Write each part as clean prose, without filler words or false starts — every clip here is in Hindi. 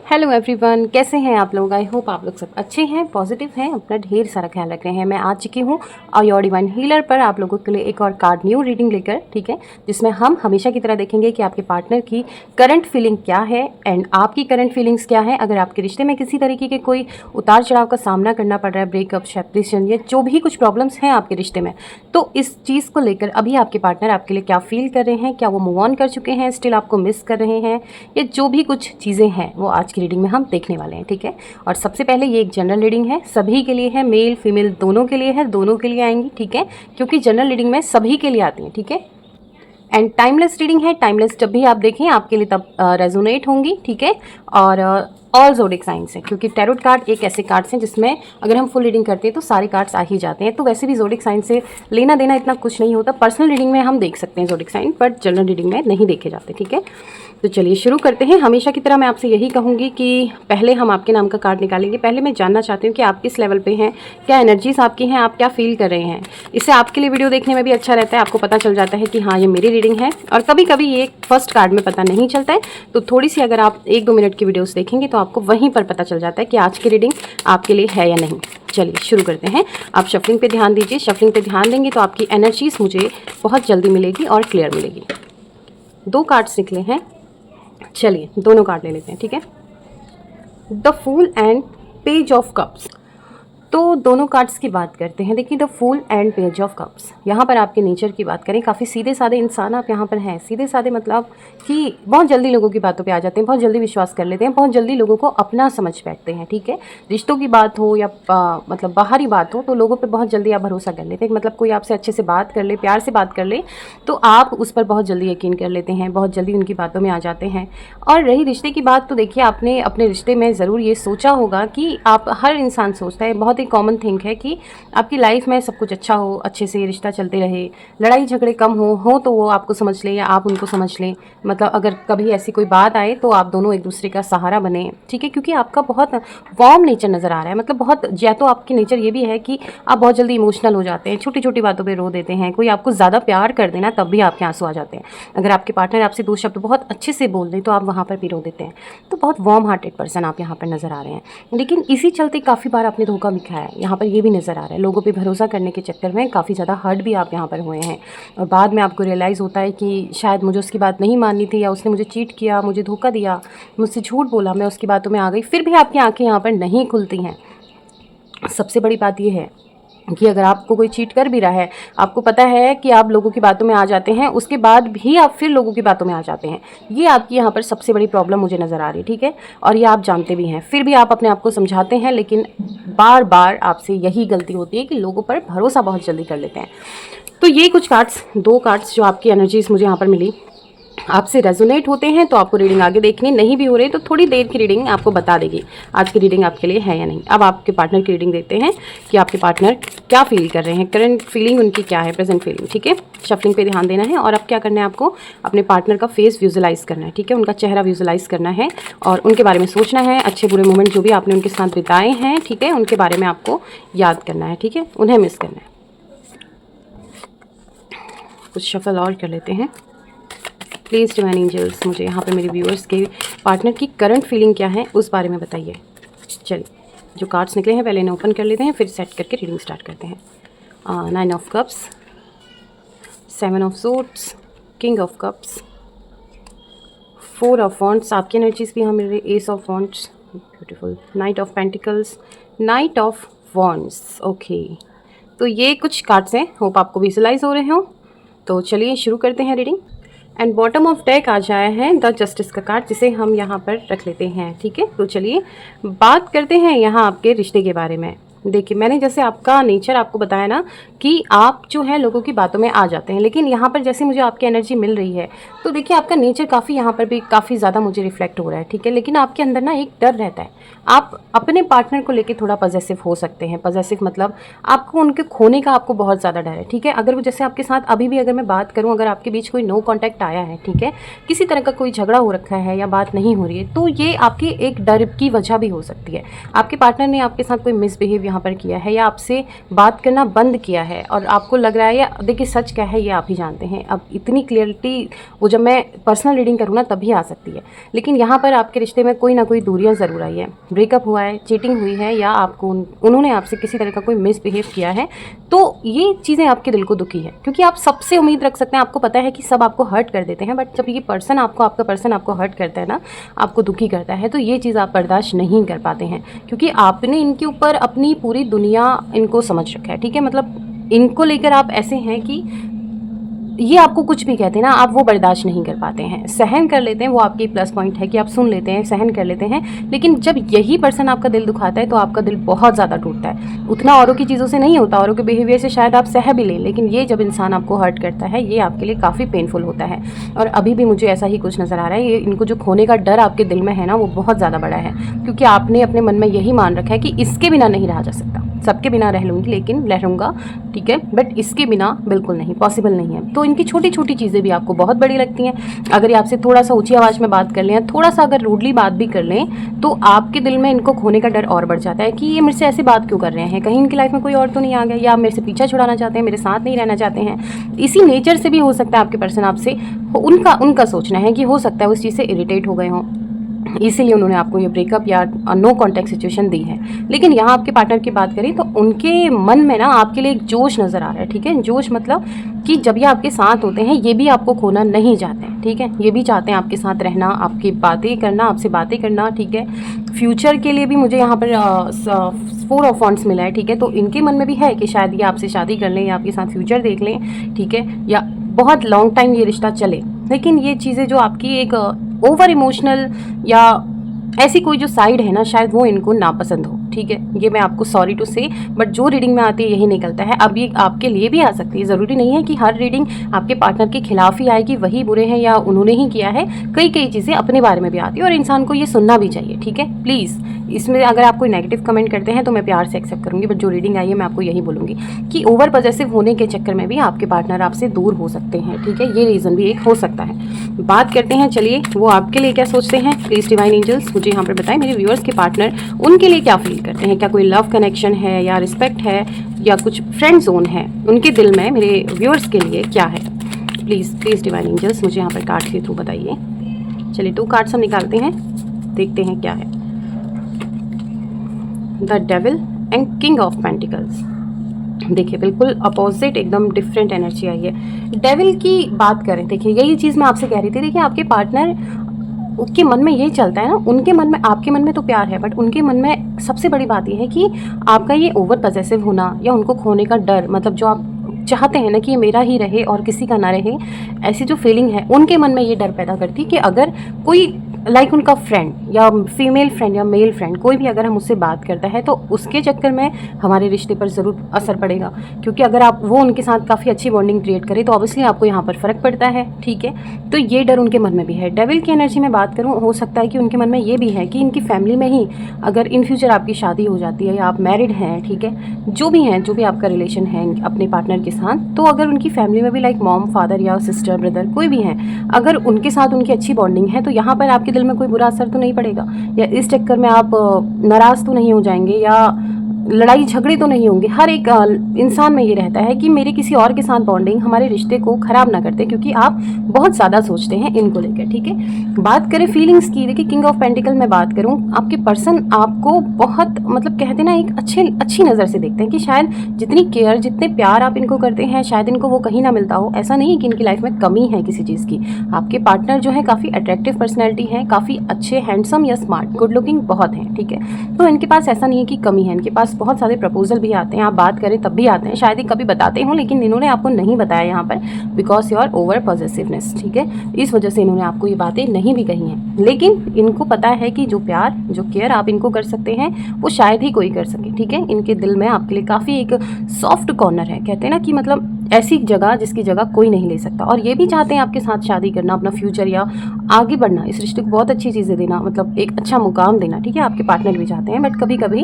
हेलो एवरीवन, कैसे हैं आप लोग। आई होप आप लोग सब अच्छे हैं, पॉजिटिव हैं, अपना ढेर सारा ख्याल रख रहे हैं। मैं आ चुकी हूँ योर डिवाइन हीलर पर आप लोगों के लिए एक और कार्ड न्यू रीडिंग लेकर, ठीक है, जिसमें हम हमेशा की तरह देखेंगे कि आपके पार्टनर की करंट फीलिंग क्या है एंड आपकी करंट फीलिंग्स क्या है। अगर आपके रिश्ते में किसी तरीके के कोई उतार चढ़ाव का सामना करना पड़ रहा है, ब्रेकअप, सेपरेशन, या जो भी कुछ प्रॉब्लम्स हैं आपके रिश्ते में, तो इस चीज़ को लेकर अभी आपके पार्टनर आपके लिए क्या फील कर रहे हैं, क्या वो मूव ऑन कर चुके हैं, स्टिल आपको मिस कर रहे हैं, या जो भी कुछ चीज़ें हैं वो आज की रीडिंग में हम देखने वाले हैं, ठीक है। और सबसे पहले ये एक जनरल रीडिंग है, सभी के लिए है, मेल फीमेल दोनों के लिए है, दोनों के लिए आएंगी, ठीक है, क्योंकि जनरल रीडिंग में सभी के लिए आती है, ठीक है। एंड टाइमलेस रीडिंग है, टाइमलेस जब भी आप देखें आपके लिए तब रेजोनेट होंगी, ठीक है। और ऑल ज़ोडिक साइंस है, क्योंकि टैरोट कार्ड एक ऐसे कार्ड्स हैं जिसमें अगर हम फुल रीडिंग करते हैं तो सारे कार्ड्स आ ही जाते हैं। तो वैसे भी ज़ोडिक साइंस से लेना देना इतना कुछ नहीं होता। पर्सनल रीडिंग में हम देख सकते हैं zodiac sign, but general reading में नहीं देखे जाते, ठीक है। तो चलिए शुरू करते हैं। हमेशा की तरह मैं आपसे यही कहूँगी कि पहले हम आपके नाम का कार्ड निकालेंगे। पहले मैं जानना चाहती हूँ कि आप किस लेवल पे हैं, क्या एनर्जीज आपकी हैं, आप क्या फील कर रहे हैं। इससे आपके लिए वीडियो देखने में भी अच्छा रहता है, आपको पता चल जाता है कि हाँ ये मेरी रीडिंग है। और कभी कभी ये फर्स्ट कार्ड में पता नहीं चलता है, तो थोड़ी सी अगर आप 1-2 मिनट की वीडियोस देखेंगे तो आपको वहीं पर पता चल जाता है कि आज की रीडिंग आपके लिए है या नहीं। चलिए शुरू करते हैं। आप शफलिंग पे ध्यान दीजिए। शफलिंग पे ध्यान देंगे तो आपकी एनर्जीज मुझे बहुत जल्दी मिलेगी और क्लियर मिलेगी। 2 कार्ड्स निकले हैं, चलिए दोनों कार्ड ले लेते हैं, ठीक है। The fool and page of cups. तो दोनों कार्ड्स की बात करते हैं। देखिए, the fool and page of cups, यहाँ पर आपके नेचर की बात करें, काफ़ी सीधे साधे इंसान आप यहाँ पर हैं। सीधे साधे मतलब कि बहुत जल्दी लोगों की बातों पे आ जाते हैं, बहुत जल्दी विश्वास कर लेते हैं, बहुत जल्दी लोगों को अपना समझ बैठते हैं, ठीक है। रिश्तों की बात हो या मतलब बाहरी बात हो तो लोगों पे बहुत जल्दी आप भरोसा कर लेते हैं। मतलब कोई आपसे अच्छे से बात कर ले, प्यार से बात कर ले, तो आप उस पर बहुत जल्दी यकीन कर लेते हैं, बहुत जल्दी उनकी बातों में आ जाते हैं। और रही रिश्ते की बात, तो देखिए आपने अपने रिश्ते में ज़रूर ये सोचा होगा कि आप, हर इंसान सोचता है, बहुत ही कॉमन थिंग है कि आपकी लाइफ में सब कुछ अच्छा हो, अच्छे से रिश्ता चलते रहे, लड़ाई झगड़े कम हो तो वो आपको समझ लें या आप उनको समझ लें। मतलब अगर कभी ऐसी कोई बात आए तो आप दोनों एक दूसरे का सहारा बने, ठीक है। क्योंकि आपका बहुत वार्म नेचर नज़र आ रहा है। मतलब बहुत, या तो आपकी नेचर ये भी है कि आप बहुत जल्दी इमोशनल हो जाते हैं, छोटी छोटी बातों पे रो देते हैं। कोई आपको ज़्यादा प्यार कर देना तब भी आपके आंसू आ जाते हैं। अगर आपके पार्टनर आपसे 2 शब्द बहुत अच्छे से बोल दें तो आप वहाँ पर भी रो देते हैं। तो बहुत वार्म हार्टेड पर्सन आप यहाँ पर नज़र आ रहे हैं। लेकिन इसी चलते काफ़ी बार आपने धोखा भी खाया है, यहाँ पर ये भी नज़र आ रहा है। लोगों पे भरोसा करने के चक्कर में काफ़ी ज़्यादा हर्ट भी आप यहाँ पर हुए हैं, और बाद में आपको रियलाइज़ होता है कि शायद मुझे उसकी बात नहीं माननी थी, या उसने मुझे चीट किया, मुझे धोखा दिया, मुझसे झूठ बोला, मैं उसकी बातों में आ गई। फिर भी आपकी आंखें यहाँ पर नहीं खुलती हैं। सबसे बड़ी बात ये है कि अगर आपको कोई चीट कर भी रहा है, आपको पता है कि आप लोगों की बातों में आ जाते हैं, उसके बाद भी आप फिर लोगों की बातों में आ जाते हैं। ये आपकी यहाँ पर सबसे बड़ी प्रॉब्लम मुझे नज़र आ रही है, ठीक है। और ये आप जानते भी हैं, फिर भी आप अपने आप को समझाते हैं, लेकिन बार बार आपसे यही गलती होती है कि लोगों पर भरोसा बहुत जल्दी कर लेते हैं। तो ये कुछ कार्ड्स, 2 कार्ड्स जो आपकी एनर्जीज मुझे यहाँ पर मिली, आपसे रेजोनेट होते हैं तो आपको रीडिंग आगे देखनी, नहीं भी हो रही तो थोड़ी देर की रीडिंग आपको बता देगी आज की रीडिंग आपके लिए है या नहीं। अब आपके पार्टनर की रीडिंग देखते हैं कि आपके पार्टनर क्या फील कर रहे हैं, करंट फीलिंग उनकी क्या है, प्रेजेंट फीलिंग, ठीक है। शफलिंग पे ध्यान देना है। और अब क्या करना है, आपको अपने पार्टनर का फेस विजुलाइज करना है, ठीक है, उनका चेहरा विजुलाइज करना है और उनके बारे में सोचना है। अच्छे बुरे मोमेंट जो भी आपने उनके साथ बिताए हैं, ठीक है, उनके बारे में आपको याद करना है, ठीक है, उन्हें मिस करना है। कुछ शफल और कर लेते हैं। प्लीज़ डिवाइन एंजल्स, मुझे यहाँ पे मेरे व्यूअर्स के पार्टनर की करंट फीलिंग क्या है उस बारे में बताइए। चलिए, जो कार्ड्स निकले हैं पहले इन्हें ओपन कर लेते हैं, फिर सेट करके रीडिंग स्टार्ट करते हैं। 9 of cups, 7 of swords, king of cups, 4 of wands, आपकी एनर्जीज भी यहाँ मिल रही, S of wands, beautiful, night of pentacles, night of wands. Okay, तो ये कुछ कार्ड्स हैं, होप आपको विजुलाइज हो रहे हो। तो चलिए शुरू करते हैं reading. And bottom of deck आ जाया है द जस्टिस का कार्ड, जिसे हम यहाँ पर रख लेते हैं, ठीक है। तो चलिए बात करते हैं यहाँ आपके रिश्ते के बारे में। देखिए, मैंने जैसे आपका नेचर आपको बताया ना कि आप जो है लोगों की बातों में आ जाते हैं, लेकिन यहाँ पर जैसे मुझे आपकी एनर्जी मिल रही है तो देखिए आपका नेचर काफ़ी यहाँ पर भी काफ़ी ज़्यादा मुझे रिफ्लेक्ट हो रहा है, ठीक है। लेकिन आपके अंदर ना एक डर रहता है, आप अपने पार्टनर को लेके थोड़ा पॉजेसिव हो सकते हैं। पॉजेसिव मतलब आपको उनके खोने का आपको बहुत ज़्यादा डर है, ठीक है। अगर वो जैसे आपके साथ अभी भी अगर मैं बात करूँ, अगर आपके बीच कोई नो कॉन्टैक्ट आया है, ठीक है, किसी तरह का कोई झगड़ा हो रखा है या बात नहीं हो रही है, तो ये आपके एक डर की वजह भी हो सकती है। आपके पार्टनर ने आपके साथ कोई मिसबिहेव यहाँ पर किया है या आपसे बात करना बंद किया है और आपको लग रहा है, या देखिए सच क्या है ये आप ही जानते हैं। अब इतनी क्लियरिटी वो जब मैं पर्सनल रीडिंग करूँ ना तभी आ सकती है, लेकिन यहाँ पर आपके रिश्ते में कोई ना कोई दूरियाँ ज़रूर आई है, ब्रेकअप हुआ है, चीटिंग हुई है, या आपको उन्होंने आपसे किसी तरह का कोई मिसबिहेव किया है। तो ये चीज़ें आपके दिल को दुखी है, क्योंकि आप सबसे उम्मीद रख सकते हैं, आपको पता है कि सब आपको हर्ट कर देते हैं, बट जब ये पर्सन आपको, आपका पर्सन आपको हर्ट करता है ना, आपको दुखी करता है, तो ये चीज़ आप बर्दाश्त नहीं कर पाते हैं, क्योंकि आपने इनके ऊपर अपनी पूरी दुनिया इनको समझ रखा है, ठीक है। मतलब इनको लेकर आप ऐसे हैं कि ये आपको कुछ भी कहते हैं ना, आप वो बर्दाश्त नहीं कर पाते हैं, सहन कर लेते हैं। वो आपकी प्लस पॉइंट है कि आप सुन लेते हैं, सहन कर लेते हैं, लेकिन जब यही पर्सन आपका दिल दुखाता है तो आपका दिल बहुत ज़्यादा टूटता है। उतना औरों की चीज़ों से नहीं होता, औरों के बिहेवियर से शायद आप सह भी लें, लेकिन ये जब इंसान आपको हर्ट करता है ये आपके लिए काफ़ी पेनफुल होता है। और अभी भी मुझे ऐसा ही कुछ नज़र आ रहा है, ये इनको जो खोने का डर आपके दिल में है ना वो बहुत ज़्यादा बड़ा है, क्योंकि आपने अपने मन में यही मान रखा है कि इसके बिना नहीं रहा जा सकता। सबके बिना रह लूँगी लेकिन रह लूँगा, ठीक है, बट इसके बिना बिल्कुल नहीं, पॉसिबल नहीं है। तो इनकी छोटी छोटी चीज़ें भी आपको बहुत बड़ी लगती हैं। अगर ये आपसे थोड़ा सा ऊंची आवाज़ में बात कर लें, थोड़ा सा अगर रूडली बात भी कर लें, तो आपके दिल में इनको खोने का डर और बढ़ जाता है कि ये मेरे से ऐसी बात क्यों कर रहे हैं, कहीं इनकी लाइफ में कोई और तो नहीं आ गया, या मेरे से पीछा छुड़ाना चाहते हैं, मेरे साथ नहीं रहना चाहते हैं। इसी नेचर से भी हो सकता है आपके पर्सन आपसे, उनका सोचना है कि हो सकता है उस चीज़ से इरिटेट हो गए हों, इसीलिए उन्होंने आपको ये ब्रेकअप या नो कॉन्टैक्ट सिचुएशन दी है। लेकिन यहाँ आपके पार्टनर की बात करें तो उनके मन में ना आपके लिए एक जोश नज़र आ रहा है, ठीक है। जोश मतलब कि जब ये आपके साथ होते हैं ये भी आपको खोना नहीं चाहते हैं, ठीक है। ये भी चाहते हैं आपके साथ रहना, आपकी बातें करना, आपसे बातें करना, ठीक है। फ्यूचर के लिए भी मुझे यहाँ पर 4 ऑफ वॉन्ड्स मिला है, ठीक है। तो इनके मन में भी है कि शायद ये आपसे शादी कर लें या आपके साथ फ्यूचर देख लें, ठीक है, या बहुत लॉन्ग टाइम ये रिश्ता चले। लेकिन ये चीज़ें जो आपकी एक ओवर इमोशनल या ऐसी कोई जो साइड है ना, शायद वो इनको नापसंद हो, ठीक है। ये मैं आपको सॉरी टू से, बट जो रीडिंग में आती है यही निकलता है। अब ये आपके लिए भी आ सकती है, ज़रूरी नहीं है कि हर रीडिंग आपके पार्टनर के खिलाफ ही आएगी, वही बुरे हैं या उन्होंने ही किया है। कई चीज़ें अपने बारे में भी आती है और इंसान को ये सुनना भी चाहिए, ठीक है। प्लीज़ इसमें अगर आप कोई नेगेटिव कमेंट करते हैं तो मैं प्यार से एक्सेप्ट करूँगी, बट जो रीडिंग आई है मैं आपको यही बोलूँगी कि ओवर पॉजेसिव होने के चक्कर में भी आपके पार्टनर आपसे दूर हो सकते हैं, ठीक है। ये रीज़न भी एक हो सकता है। बात करते हैं, चलिए वो आपके लिए क्या सोचते हैं। प्लीज़ डिवाइन एंजल्स मुझे यहाँ पर बताएं, मेरे व्यूअर्स के पार्टनर उनके लिए क्या फील करते हैं, क्या कोई लव कनेक्शन है या रिस्पेक्ट है या कुछ फ्रेंड जोन है उनके दिल में, मेरे व्यूअर्स के लिए क्या है। प्लीज़ डिवाइन एंजल्स मुझे यहाँ पर कार्ड के थ्रू बताइए। चलिए 2 कार्ड्स हम निकालते हैं, देखते हैं क्या है। The devil and king of pentacles. देखिए बिल्कुल अपोजिट, एकदम डिफरेंट एनर्जी आई है। डेविल की बात करें, देखिए यही चीज़ मैं आपसे कह रही थी। देखिए आपके पार्टनर के मन में यही चलता है ना, उनके मन में, आपके मन में तो प्यार है, बट उनके मन में सबसे बड़ी बात यह है कि आपका ये ओवर पॉजेसिव होना या उनको खोने का डर, मतलब जो आप चाहते हैं ना कि ये मेरा ही रहे और किसी का ना रहे, ऐसी जो फीलिंग है उनके मन में ये डर पैदा करती कि अगर कोई लाइक उनका फ्रेंड या फीमेल फ्रेंड या मेल फ्रेंड कोई भी अगर हम उससे बात करता है तो उसके चक्कर में हमारे रिश्ते पर ज़रूर असर पड़ेगा, क्योंकि अगर आप वो उनके साथ काफ़ी अच्छी बॉन्डिंग क्रिएट करें तो ऑब्वियसली आपको यहाँ पर फ़र्क पड़ता है, ठीक है। तो ये डर उनके मन में भी है। डेविल की एनर्जी में बात करूँ, हो सकता है कि उनके मन में ये भी है कि इनकी फैमिली में ही अगर इन फ्यूचर आपकी शादी हो जाती है या आप मैरिड हैं, ठीक है, जो भी आपका रिलेशन है अपने पार्टनर के साथ, तो अगर उनकी फैमिली में भी लाइक मॉम, फादर या सिस्टर, ब्रदर कोई भी है, अगर उनके साथ उनकी अच्छी बॉन्डिंग है तो यहाँ पर आपके दिल में कोई बुरा असर तो नहीं पड़ेगा, या इस चक्कर में आप नाराज़ तो नहीं हो जाएंगे या लड़ाई झगड़े तो नहीं होंगे। हर एक इंसान में ये रहता है कि मेरे किसी और के साथ बॉन्डिंग हमारे रिश्ते को ख़राब ना करते, क्योंकि आप बहुत ज़्यादा सोचते हैं इनको लेकर, ठीक है। बात करें फीलिंग्स की, देखिए किंग ऑफ पेंटिकल में बात करूं, आपके पर्सन आपको बहुत, मतलब कहते ना, एक अच्छी नज़र से देखते हैं कि शायद जितनी केयर, जितने प्यार आप इनको करते हैं शायद इनको वो कहीं ना मिलता हो। ऐसा नहीं कि इनकी लाइफ में कमी है किसी चीज़ की। आपके पार्टनर जो है काफ़ी अट्रैक्टिव पर्सनैलिटी है, काफ़ी अच्छे, हैंडसम या स्मार्ट, गुड लुकिंग बहुत हैं, ठीक है। तो इनके पास ऐसा नहीं है कि कमी है, इनके पास बहुत सारे प्रपोजल भी आते हैं, आप बात करें तब भी आते हैं, शायद ही कभी बताते हो, लेकिन इन्होंने आपको नहीं बताया यहाँ पर बिकॉज योर ओवर पॉजेसिवनेस, ठीक है। इस वजह से इन्होंने आपको ये बातें नहीं भी कही हैं, लेकिन इनको पता है कि जो प्यार, जो केयर आप इनको कर सकते हैं वो शायद ही कोई कर सके, ठीक है। इनके दिल में आपके लिए काफ़ी एक सॉफ्ट कॉर्नर है, कहते हैं ना कि मतलब ऐसी जगह जिसकी जगह कोई नहीं ले सकता, और ये भी चाहते हैं आपके साथ शादी करना, अपना फ्यूचर या आगे बढ़ना, इस रिश्ते को बहुत अच्छी चीज़ें देना, मतलब एक अच्छा मुकाम देना, ठीक है। आपके पार्टनर भी चाहते हैं, बट कभी कभी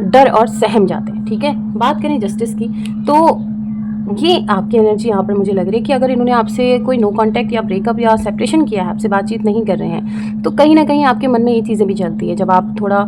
डर और सहम जाते हैं, ठीक है। बात करें जस्टिस की, तो ये आपकी एनर्जी यहाँ पर मुझे लग रही है कि अगर इन्होंने आपसे कोई नो कांटेक्ट या ब्रेकअप या सेपरेशन किया है, आपसे बातचीत नहीं कर रहे हैं, तो कहीं ना कहीं आपके मन में ये चीज़ें भी चलती है। जब आप थोड़ा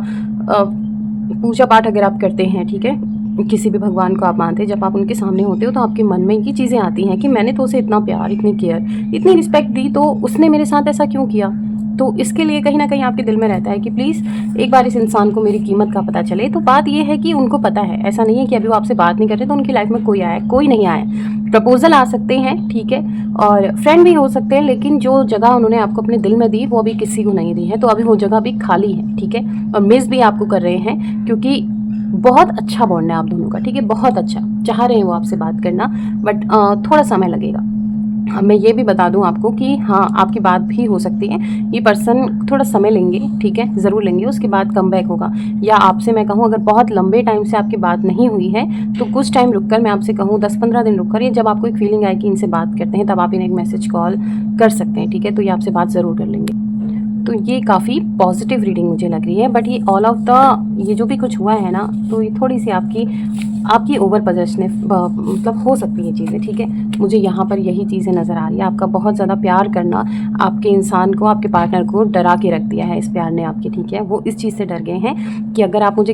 पूजा पाठ अगर आप करते हैं, ठीक है, किसी भी भगवान को आप मानते हैं, जब आप उनके सामने होते हो तो आपके मन में ये चीज़ें आती हैं कि मैंने तो उसे इतना प्यार, इतनी केयर, इतनी रिस्पेक्ट दी, तो उसने मेरे साथ ऐसा क्यों किया। तो इसके लिए कहीं ना कहीं आपके दिल में रहता है कि प्लीज़ एक बार इस इंसान को मेरी कीमत का पता चले। तो बात ये है कि उनको पता है, ऐसा नहीं है कि अभी वो आपसे बात नहीं कर रहे तो उनकी लाइफ में कोई आया, कोई नहीं आया। प्रपोजल आ सकते हैं, ठीक है, और फ्रेंड भी हो सकते हैं, लेकिन जो जगह उन्होंने आपको अपने दिल में दी वो अभी किसी को नहीं दी है, तो अभी वो जगह भी खाली है, ठीक है। और मिस भी आपको कर रहे हैं क्योंकि बहुत अच्छा बॉन्ड है आप दोनों का, ठीक है, बहुत अच्छा चाह रहे हैं वो आपसे बात करना, बट थोड़ा समय लगेगा। अब मैं ये भी बता दूं आपको कि हाँ, आपकी बात भी हो सकती है, ये पर्सन थोड़ा समय लेंगे, ठीक है, ज़रूर लेंगे, उसके बाद कम बैक होगा। या आपसे मैं कहूँ अगर बहुत लंबे टाइम से आपकी बात नहीं हुई है तो कुछ टाइम रुक कर, मैं आपसे कहूँ 10-15 दिन रुक कर, या जब आपको एक फीलिंग आए कि इनसे बात करते हैं, तब आप इन्हें एक मैसेज कॉल कर सकते हैं, ठीक है, तो ये आपसे बात ज़रूर कर लेंगे। तो ये काफ़ी पॉजिटिव रीडिंग मुझे लग रही है, बट ये ऑल ऑफ द ये जो भी कुछ हुआ है ना, तो ये थोड़ी सी आपकी ओवर पजेशनेस मतलब हो सकती है चीज़ें, ठीक है। मुझे यहाँ पर यही चीज़ें नज़र आ रही है, आपका बहुत ज़्यादा प्यार करना आपके इंसान को, आपके पार्टनर को डरा के रख दिया है इस प्यार ने आपके, ठीक है। वो इस चीज़ से डर गए हैं कि अगर आप मुझे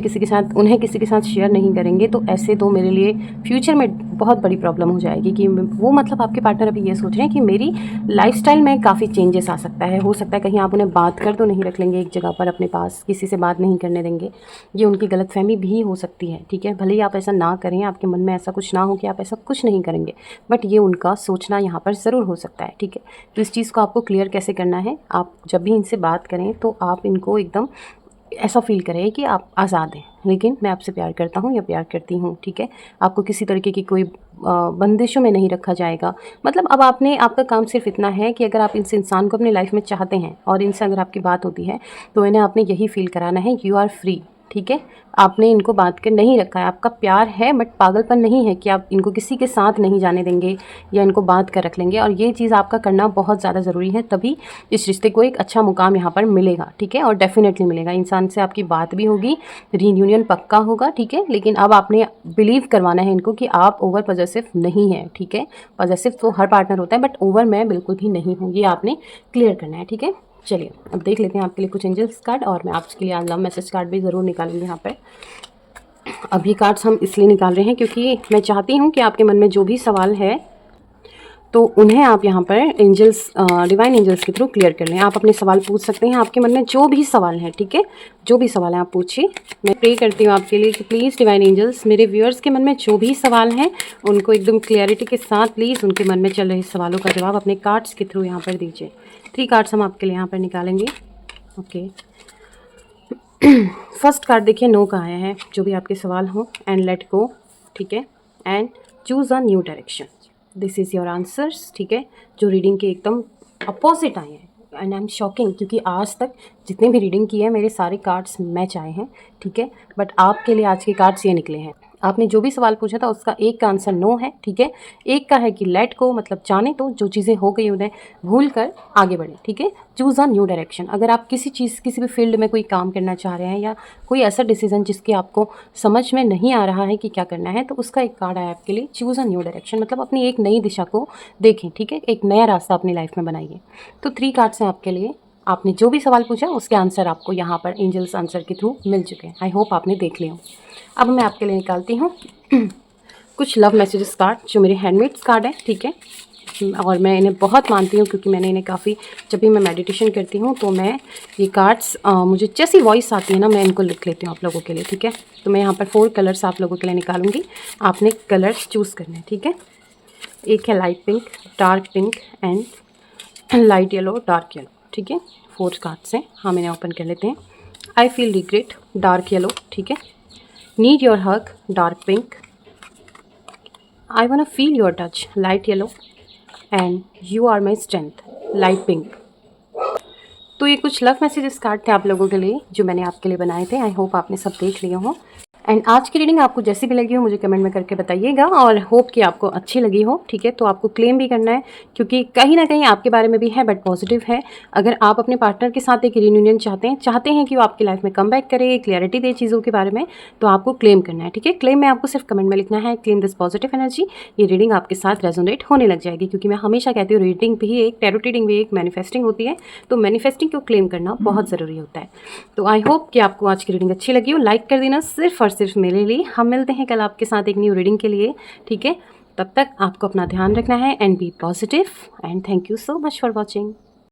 उन्हें किसी के साथ शेयर नहीं करेंगे तो ऐसे तो मेरे लिए फ्यूचर में बहुत बड़ी प्रॉब्लम हो जाएगी। कि वो मतलब आपके पार्टनर अभी ये सोच रहे हैं कि मेरी लाइफस्टाइल में काफ़ी चेंजेस आ सकता है, हो सकता है कहीं आप उन्हें बात कर तो नहीं रख लेंगे एक जगह पर अपने पास, किसी से बात नहीं करने देंगे, ये उनकी गलतफहमी भी हो सकती है, ठीक है। भले ही आप ऐसा ना करें, आपके मन में ऐसा कुछ ना हो कि आप ऐसा कुछ नहीं करेंगे, बट ये उनका सोचना यहाँ पर ज़रूर हो सकता है, ठीक है। तो इस चीज़ को आपको क्लियर कैसे करना है, आप जब भी इनसे बात करें तो आप इनको एकदम ऐसा फ़ील करें कि आप आज़ाद हैं, लेकिन मैं आपसे प्यार करता हूँ या प्यार करती हूँ, ठीक है। आपको किसी तरीके की कोई बंदिशों में नहीं रखा जाएगा। मतलब अब आपका काम सिर्फ इतना है कि अगर आप इस इंसान को अपनी लाइफ में चाहते हैं और इनसे अगर आपकी बात होती है तो इन्हें आपने यही फ़ील कराना है, यू आर फ्री, ठीक है। आपने इनको बात कर नहीं रखा है, आपका प्यार है, बट पागलपन नहीं है कि आप इनको किसी के साथ नहीं जाने देंगे या इनको बात कर रख लेंगे। और ये चीज़ आपका करना बहुत ज़्यादा ज़रूरी है, तभी इस रिश्ते को एक अच्छा मुकाम यहाँ पर मिलेगा, ठीक है। और डेफिनेटली मिलेगा, इंसान से आपकी बात भी होगी, रीयूनियन पक्का होगा, ठीक है। लेकिन अब आपने बिलीव करवाना है इनको कि आप ओवर पॉजेसिव नहीं है, ठीक है। पॉजेसिव तो हर पार्टनर होता है, बट ओवर मैं बिल्कुल भी नहीं हूँ, ये आपने क्लियर करना है, ठीक है। चलिए अब देख लेते हैं आपके लिए कुछ एंजल्स कार्ड, और मैं आपके लिए लव मैसेज कार्ड भी ज़रूर निकालूंगी यहाँ पर। अब ये कार्ड्स हम इसलिए निकाल रहे हैं क्योंकि मैं चाहती हूँ कि आपके मन में जो भी सवाल है तो उन्हें आप यहाँ पर एंजल्स, डिवाइन एंजल्स के थ्रू क्लियर कर लें। आप अपने सवाल पूछ सकते हैं, आपके मन में जो भी सवाल है, ठीक है, जो भी सवाल है आप पूछिए। मैं प्रे करती हूँ आपके लिए कि प्लीज़ डिवाइन एंजल्स मेरे व्यूअर्स के मन में जो भी सवाल हैं उनको एकदम क्लैरिटी के साथ प्लीज़ उनके मन में चल रहे सवालों का जवाब अपने कार्ड्स के थ्रू यहाँ पर दीजिए। 3 कार्ड्स हम आपके लिए यहाँ पर निकालेंगे, ओके। फर्स्ट कार्ड देखिए, नो का आया है, जो भी आपके सवाल हों, एंड लेट गो, ठीक है, and choose a new direction, this is your answers, ठीक है। जो रीडिंग के एकदम अपोजिट आए हैं, एंड आई एम शॉकिंग, क्योंकि आज तक जितने भी रीडिंग की है मेरे सारे कार्ड्स मैच आए हैं, ठीक है, बट आपके लिए आज के कार्ड्स ये निकले हैं। आपने जो भी सवाल पूछा था उसका एक का आंसर नो है, ठीक है। एक का है कि लेट को, मतलब जाने तो जो चीज़ें हो गई उन्हें भूल कर आगे बढ़े, ठीक है। चूज़ अ न्यू डायरेक्शन, अगर आप किसी भी फील्ड में कोई काम करना चाह रहे हैं या कोई ऐसा डिसीजन जिसकी आपको समझ में नहीं आ रहा है कि क्या करना है, तो उसका एक कार्ड आया आपके लिए, चूज़ अ न्यू डायरेक्शन, मतलब अपनी एक नई दिशा को देखें, ठीक है, एक नया रास्ता अपनी लाइफ में बनाइए। तो 3 कार्ड्स हैं आपके लिए, आपने जो भी सवाल पूछा उसके आंसर आपको यहाँ पर एंजल्स आंसर के थ्रू मिल चुके हैं। आई होप आपने देख लिया। अब मैं आपके लिए निकालती हूँ कुछ लव मैसेजेस कार्ड, जो मेरे हैंडमेड्स कार्ड है, ठीक है। और मैं इन्हें बहुत मानती हूँ क्योंकि मैंने इन्हें काफ़ी, जब भी मैं मेडिटेशन करती हूँ तो मैं ये कार्ड्स मुझे जैसी वॉइस आती है ना, मैं इनको लिख लेती हूँ आप लोगों के लिए, ठीक है। तो मैं यहाँ पर 4 कलर्स आप लोगों के लिए निकालूंगी, आपने कलर्स चूज़ करने हैं, ठीक है। एक है light pink, dark pink and light yellow, dark yellow, ठीक है। 4 कार्ड्स हैं, हम इन्हें ओपन कर लेते हैं। I feel regret, dark yellow, ठीक है। Need your hug, dark pink. I wanna feel your touch, light yellow, and you are my strength, light pink. तो ये कुछ लव मैसेजेस कार्ड थे आप लोगों के लिए जो मैंने आपके लिए बनाए थे। आई होप आपने सब देख लिए हों। एंड आज की रीडिंग आपको जैसी भी लगी हो मुझे कमेंट में करके बताइएगा, और होप कि आपको अच्छी लगी हो। ठीक है, तो आपको क्लेम भी करना है क्योंकि कहीं ना कहीं आपके बारे में भी है बट पॉजिटिव है। अगर आप अपने पार्टनर के साथ एक रियूनियन चाहते हैं कि वो आपकी लाइफ में कम बैक करे, क्लैरिटी दे चीज़ों के बारे में, तो आपको क्लेम करना है। ठीक है, क्लेम में आपको सिर्फ कमेंट में लिखना है क्लेम दिस पॉजिटिव एनर्जी। ये रीडिंग आपके साथ रेजोनेट होने लग जाएगी, क्योंकि मैं हमेशा कहती हूँ रीडिंग भी एक टैरो रीडिंग भी एक मैनिफेस्टिंग होती है, तो मैनिफेस्टिंग को क्लेम करना बहुत ज़रूरी होता है। तो आई होप कि आपको आज की रीडिंग अच्छी लगी हो। लाइक कर देना सिर्फ और सिर्फ मेरे लिए। हम मिलते हैं कल आपके साथ एक न्यू रीडिंग के लिए। ठीक है, तब तक आपको अपना ध्यान रखना है and be positive and thank you so much for watching.